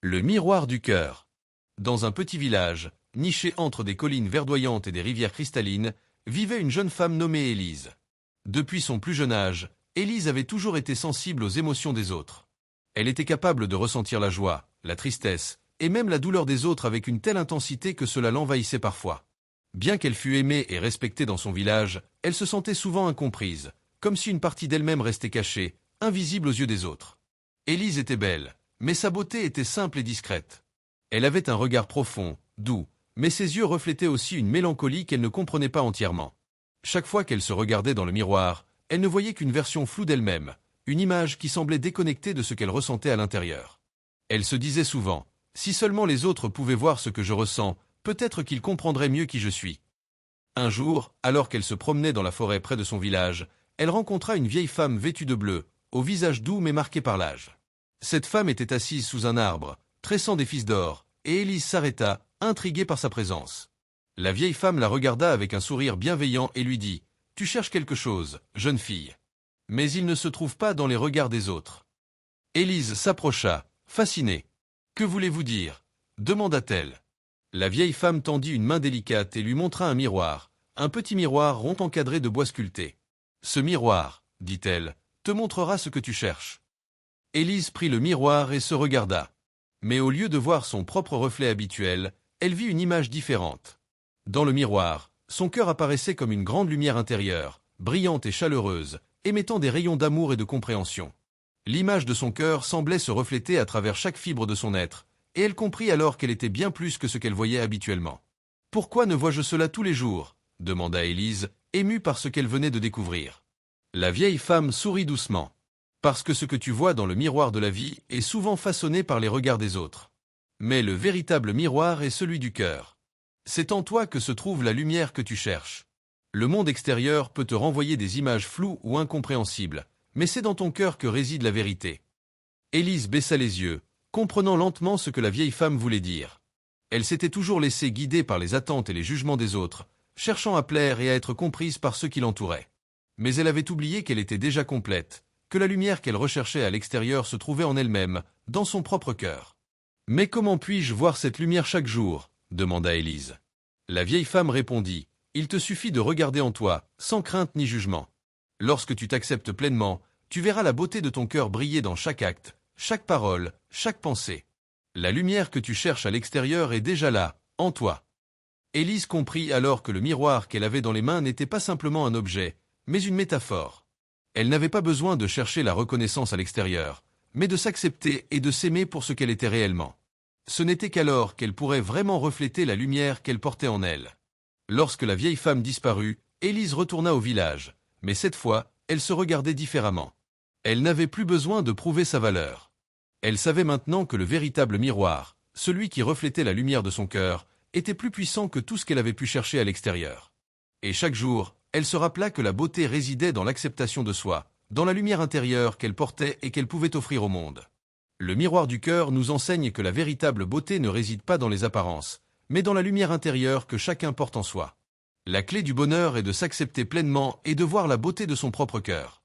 Le miroir du cœur. Dans un petit village, niché entre des collines verdoyantes et des rivières cristallines, vivait une jeune femme nommée Élise. Depuis son plus jeune âge, Élise avait toujours été sensible aux émotions des autres. Elle était capable de ressentir la joie, la tristesse, et même la douleur des autres avec une telle intensité que cela l'envahissait parfois. Bien qu'elle fût aimée et respectée dans son village, elle se sentait souvent incomprise, comme si une partie d'elle-même restait cachée, invisible aux yeux des autres. Élise était belle, mais sa beauté était simple et discrète. Elle avait un regard profond, doux, mais ses yeux reflétaient aussi une mélancolie qu'elle ne comprenait pas entièrement. Chaque fois qu'elle se regardait dans le miroir, elle ne voyait qu'une version floue d'elle-même, une image qui semblait déconnectée de ce qu'elle ressentait à l'intérieur. Elle se disait souvent, « Si seulement les autres pouvaient voir ce que je ressens, peut-être qu'ils comprendraient mieux qui je suis. » Un jour, alors qu'elle se promenait dans la forêt près de son village, elle rencontra une vieille femme vêtue de bleu, au visage doux mais marqué par l'âge. Cette femme était assise sous un arbre, tressant des fils d'or, et Élise s'arrêta, intriguée par sa présence. La vieille femme la regarda avec un sourire bienveillant et lui dit « Tu cherches quelque chose, jeune fille. » Mais il ne se trouve pas dans les regards des autres. Élise s'approcha, fascinée. « Que voulez-vous dire ?» demanda-t-elle. La vieille femme tendit une main délicate et lui montra un miroir, un petit miroir rond encadré de bois sculpté. « Ce miroir, dit-elle, te montrera ce que tu cherches. » Élise prit le miroir et se regarda. Mais au lieu de voir son propre reflet habituel, elle vit une image différente. Dans le miroir, son cœur apparaissait comme une grande lumière intérieure, brillante et chaleureuse, émettant des rayons d'amour et de compréhension. L'image de son cœur semblait se refléter à travers chaque fibre de son être, et elle comprit alors qu'elle était bien plus que ce qu'elle voyait habituellement. « Pourquoi ne vois-je cela tous les jours ?» demanda Élise, émue par ce qu'elle venait de découvrir. La vieille femme sourit doucement. « Parce que ce que tu vois dans le miroir de la vie est souvent façonné par les regards des autres. Mais le véritable miroir est celui du cœur. C'est en toi que se trouve la lumière que tu cherches. Le monde extérieur peut te renvoyer des images floues ou incompréhensibles, mais c'est dans ton cœur que réside la vérité. » Élise baissa les yeux, comprenant lentement ce que la vieille femme voulait dire. Elle s'était toujours laissée guider par les attentes et les jugements des autres, cherchant à plaire et à être comprise par ceux qui l'entouraient. Mais elle avait oublié qu'elle était déjà complète, que la lumière qu'elle recherchait à l'extérieur se trouvait en elle-même, dans son propre cœur. « Mais comment puis-je voir cette lumière chaque jour ?» demanda Élise. La vieille femme répondit « Il te suffit de regarder en toi, sans crainte ni jugement. Lorsque tu t'acceptes pleinement, tu verras la beauté de ton cœur briller dans chaque acte, chaque parole, chaque pensée. La lumière que tu cherches à l'extérieur est déjà là, en toi. » Élise comprit alors que le miroir qu'elle avait dans les mains n'était pas simplement un objet, mais une métaphore. Elle n'avait pas besoin de chercher la reconnaissance à l'extérieur, mais de s'accepter et de s'aimer pour ce qu'elle était réellement. Ce n'était qu'alors qu'elle pourrait vraiment refléter la lumière qu'elle portait en elle. Lorsque la vieille femme disparut, Élise retourna au village, mais cette fois, elle se regardait différemment. Elle n'avait plus besoin de prouver sa valeur. Elle savait maintenant que le véritable miroir, celui qui reflétait la lumière de son cœur, était plus puissant que tout ce qu'elle avait pu chercher à l'extérieur. Et chaque jour, elle se rappela que la beauté résidait dans l'acceptation de soi, dans la lumière intérieure qu'elle portait et qu'elle pouvait offrir au monde. Le miroir du cœur nous enseigne que la véritable beauté ne réside pas dans les apparences, mais dans la lumière intérieure que chacun porte en soi. La clé du bonheur est de s'accepter pleinement et de voir la beauté de son propre cœur.